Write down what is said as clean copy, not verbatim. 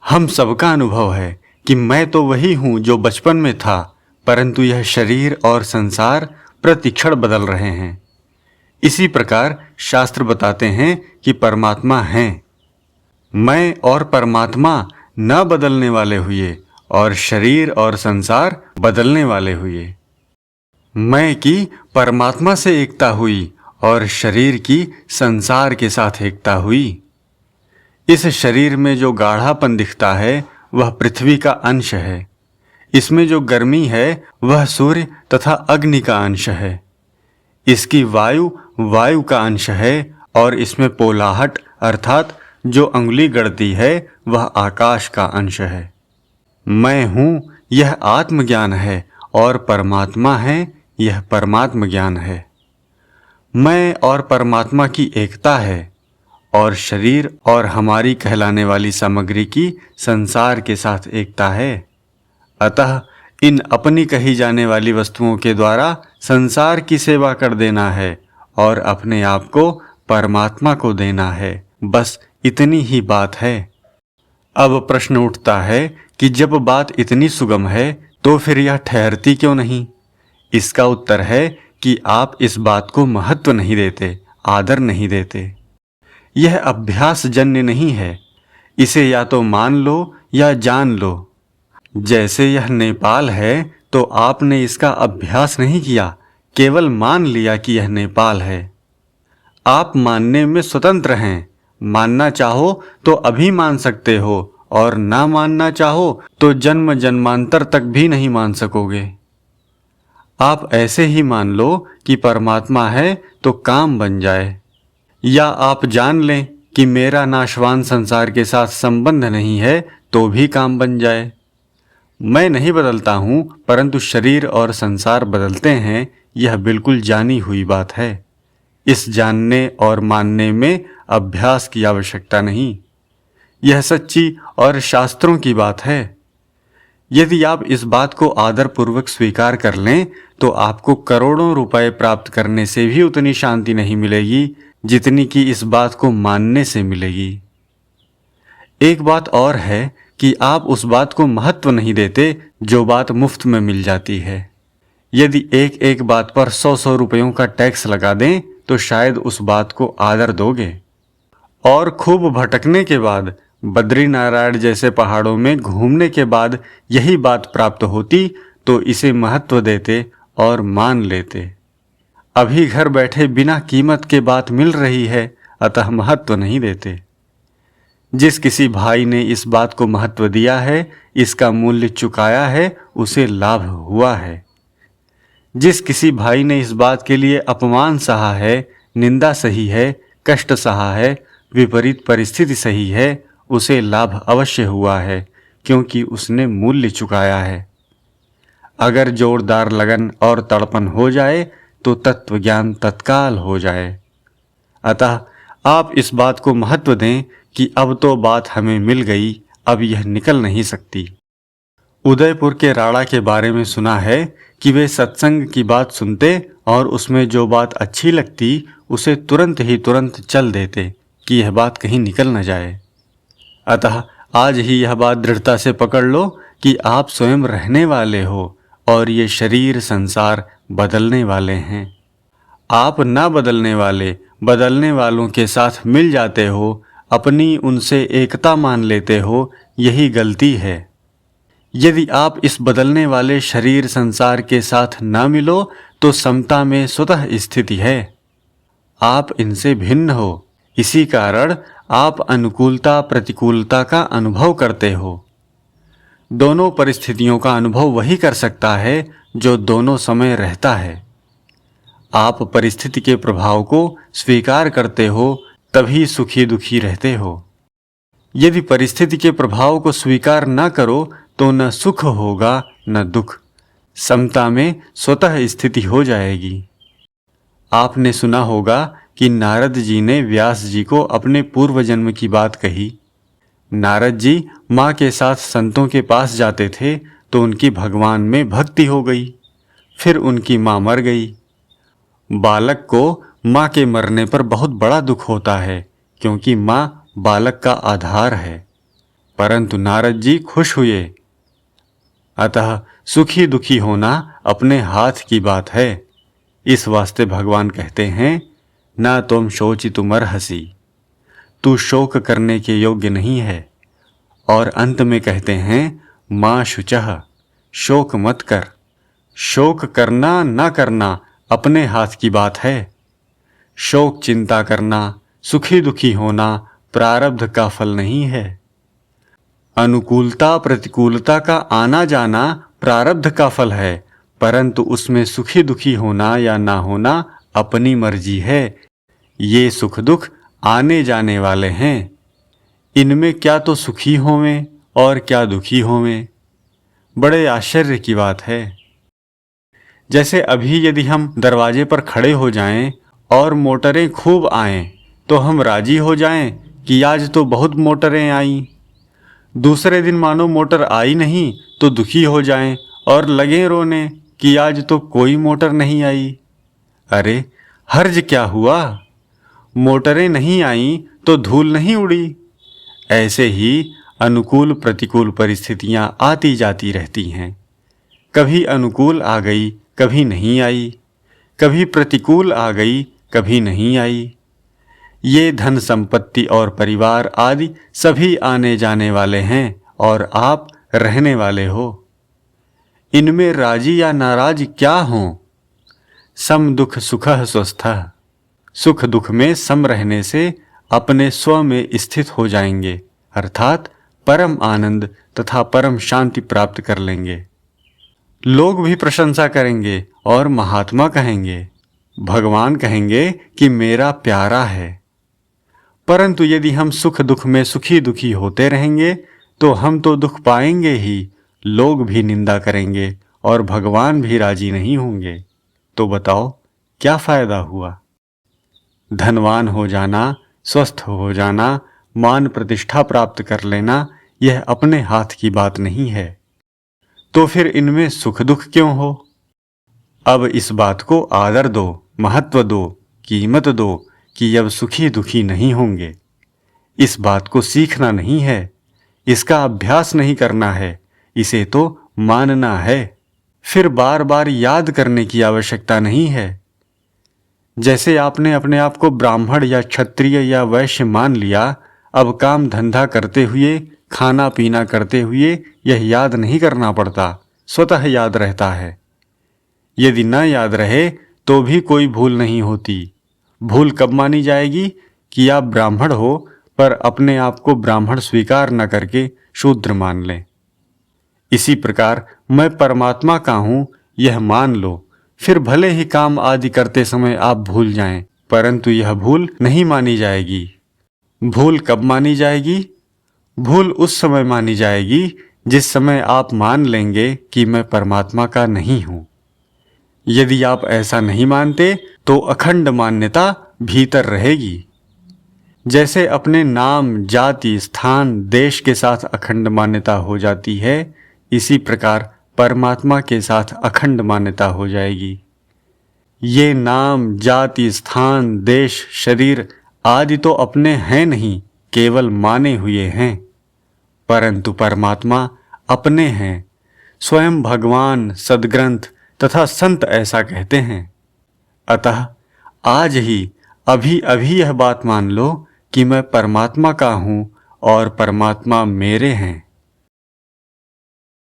हम सबका अनुभव है कि मैं तो वही हूँ जो बचपन में था, परंतु यह शरीर और संसार प्रतिक्षण बदल रहे हैं। इसी प्रकार शास्त्र बताते हैं कि परमात्मा हैं। मैं और परमात्मा न बदलने वाले हुए और शरीर और संसार बदलने वाले हुए। मैं की परमात्मा से एकता हुई और शरीर की संसार के साथ एकता हुई। इस शरीर में जो गाढ़ापन दिखता है वह पृथ्वी का अंश है। इसमें जो गर्मी है वह सूर्य तथा अग्नि का अंश है। इसकी वायु वायु का अंश है और इसमें पोलाहट अर्थात जो अंगुली गड़ती है वह आकाश का अंश है। मैं हूँ यह आत्मज्ञान है और परमात्मा है यह परमात्म ज्ञान है। मैं और परमात्मा की एकता है और शरीर और हमारी कहलाने वाली सामग्री की संसार के साथ एकता है। अतः इन अपनी कही जाने वाली वस्तुओं के द्वारा संसार की सेवा कर देना है और अपने आप को परमात्मा को देना है। बस इतनी ही बात है। अब प्रश्न उठता है कि जब बात इतनी सुगम है तो फिर यह ठहरती क्यों नहीं? इसका उत्तर है कि आप इस बात को महत्व नहीं देते, आदर नहीं देते। यह अभ्यास जन्य नहीं है। इसे या तो मान लो या जान लो। जैसे यह नेपाल है तो आपने इसका अभ्यास नहीं किया, केवल मान लिया कि यह नेपाल है। आप मानने में स्वतंत्र हैं। मानना चाहो तो अभी मान सकते हो और ना मानना चाहो तो जन्म जन्मांतर तक भी नहीं मान सकोगे। आप ऐसे ही मान लो कि परमात्मा है तो काम बन जाए, या आप जान लें कि मेरा नाशवान संसार के साथ संबंध नहीं है तो भी काम बन जाए। मैं नहीं बदलता हूँ परंतु शरीर और संसार बदलते हैं, यह बिल्कुल जानी हुई बात है। इस जानने और मानने में अभ्यास की आवश्यकता नहीं। यह सच्ची और शास्त्रों की बात है। यदि आप इस बात को आदरपूर्वक स्वीकार कर लें तो आपको करोड़ों रुपए प्राप्त करने से भी उतनी शांति नहीं मिलेगी जितनी कि इस बात को मानने से मिलेगी। एक बात और है कि आप उस बात को महत्व नहीं देते जो बात मुफ्त में मिल जाती है। यदि एक एक बात पर 100 रुपयों का टैक्स लगा दें तो शायद उस बात को आदर दोगे। और खूब भटकने के बाद, बद्रीनारायण जैसे पहाड़ों में घूमने के बाद यही बात प्राप्त होती तो इसे महत्व देते और मान लेते। अभी घर बैठे बिना कीमत के बात मिल रही है, अतः महत्व नहीं देते। जिस किसी भाई ने इस बात को महत्व दिया है, इसका मूल्य चुकाया है, उसे लाभ हुआ है। जिस किसी भाई ने इस बात के लिए अपमान सहा है, निंदा सही है, कष्ट सहा है, विपरीत परिस्थिति सही है, उसे लाभ अवश्य हुआ है, क्योंकि उसने मूल्य चुकाया है। अगर जोरदार लगन और तड़पन हो जाए तो तत्व ज्ञान तत्काल हो जाए। अतः आप इस बात को महत्व दें कि अब तो बात हमें मिल गई, अब यह निकल नहीं सकती। उदयपुर के राणा के बारे में सुना है कि वे सत्संग की बात सुनते और उसमें जो बात अच्छी लगती उसे तुरंत ही तुरंत चल देते कि यह बात कहीं निकल न जाए। अतः आज ही यह बात दृढ़ता से पकड़ लो कि आप स्वयं रहने वाले हो और ये शरीर संसार बदलने वाले हैं। आप ना बदलने वाले बदलने वालों के साथ मिल जाते हो, अपनी उनसे एकता मान लेते हो, यही गलती है। यदि आप इस बदलने वाले शरीर संसार के साथ ना मिलो तो समता में स्वतः स्थिति है। आप इनसे भिन्न हो, इसी कारण आप अनुकूलता प्रतिकूलता का अनुभव करते हो। दोनों परिस्थितियों का अनुभव वही कर सकता है जो दोनों समय रहता है। आप परिस्थिति के प्रभाव को स्वीकार करते हो तभी सुखी दुखी रहते हो। यदि परिस्थिति के प्रभाव को स्वीकार न करो तो न सुख होगा न दुख, समता में स्वतः स्थिति हो जाएगी। आपने सुना होगा कि नारद जी ने व्यास जी को अपने पूर्व जन्म की बात कही। नारद जी माँ के साथ संतों के पास जाते थे तो उनकी भगवान में भक्ति हो गई। फिर उनकी माँ मर गई। बालक को माँ के मरने पर बहुत बड़ा दुख होता है, क्योंकि माँ बालक का आधार है। परंतु नारद जी खुश हुए। अतः सुखी दुखी होना अपने हाथ की बात है। इस वास्ते भगवान कहते हैं, ना तुम शोचितुमर्हसि, तू शोक करने के योग्य नहीं है। और अंत में कहते हैं, माँ शुचः, शोक मत कर। शोक करना ना करना अपने हाथ की बात है। शोक चिंता करना, सुखी दुखी होना प्रारब्ध का फल नहीं है। अनुकूलता प्रतिकूलता का आना जाना प्रारब्ध का फल है, परंतु उसमें सुखी दुखी होना या ना होना अपनी मर्जी है। ये सुख दुख आने जाने वाले हैं। इनमें क्या तो सुखी होवें और क्या दुखी होवें। बड़े आश्चर्य की बात है। जैसे अभी यदि हम दरवाजे पर खड़े हो जाएं और मोटरें खूब आएं तो हम राजी हो जाएं कि आज तो बहुत मोटरें आईं। दूसरे दिन मानो मोटर आई नहीं तो दुखी हो जाएं और लगें रोने कि आज तो कोई मोटर नहीं आई। अरे हर्ज क्या हुआ? मोटरें नहीं आईं तो धूल नहीं उड़ी। ऐसे ही अनुकूल प्रतिकूल परिस्थितियां आती जाती रहती हैं। कभी अनुकूल आ गई, कभी नहीं आई। कभी प्रतिकूल आ गई, कभी नहीं आई। ये धन संपत्ति और परिवार आदि सभी आने जाने वाले हैं और आप रहने वाले हो। इनमें राजी या नाराज क्या हों? सम दुख सुखः स्वस्थः। सुख दुख में सम रहने से अपने स्व में स्थित हो जाएंगे, अर्थात परम आनंद तथा परम शांति प्राप्त कर लेंगे। लोग भी प्रशंसा करेंगे और महात्मा कहेंगे, भगवान कहेंगे कि मेरा प्यारा है। परंतु यदि हम सुख दुख में सुखी दुखी होते रहेंगे तो हम तो दुख पाएंगे ही, लोग भी निंदा करेंगे और भगवान भी राजी नहीं होंगे। तो बताओ क्या फायदा हुआ? धनवान हो जाना, स्वस्थ हो जाना, मान प्रतिष्ठा प्राप्त कर लेना, यह अपने हाथ की बात नहीं है। तो फिर इनमें सुख दुख क्यों हो? अब इस बात को आदर दो, महत्व दो, कीमत दो कि अब सुखी दुखी नहीं होंगे। इस बात को सीखना नहीं है, इसका अभ्यास नहीं करना है, इसे तो मानना है। फिर बार बार याद करने की आवश्यकता नहीं है। जैसे आपने अपने आप को ब्राह्मण या क्षत्रिय या वैश्य मान लिया, अब काम धंधा करते हुए, खाना पीना करते हुए यह याद नहीं करना पड़ता, स्वतः याद रहता है। यदि न याद रहे तो भी कोई भूल नहीं होती। भूल कब मानी जाएगी? कि आप ब्राह्मण हो पर अपने आप को ब्राह्मण स्वीकार न करके शूद्र मान लें। इसी प्रकार मैं परमात्मा का हूं यह मान लो, फिर भले ही काम आदि करते समय आप भूल जाएं, परंतु यह भूल नहीं मानी जाएगी। भूल कब मानी जाएगी? भूल उस समय मानी जाएगी जिस समय आप मान लेंगे कि मैं परमात्मा का नहीं हूं। यदि आप ऐसा नहीं मानते तो अखंड मान्यता भीतर रहेगी। जैसे अपने नाम, जाति, स्थान, देश के साथ अखंड मान्यता हो जाती है, इसी प्रकार परमात्मा के साथ अखंड मान्यता हो जाएगी। ये नाम, जाति, स्थान, देश, शरीर आदि तो अपने हैं नहीं, केवल माने हुए हैं। परंतु परमात्मा अपने हैं। स्वयं भगवान, सद्ग्रंथ तथा संत ऐसा कहते हैं। अतः आज ही अभी अभी यह बात मान लो कि मैं परमात्मा का हूँ और परमात्मा मेरे हैं।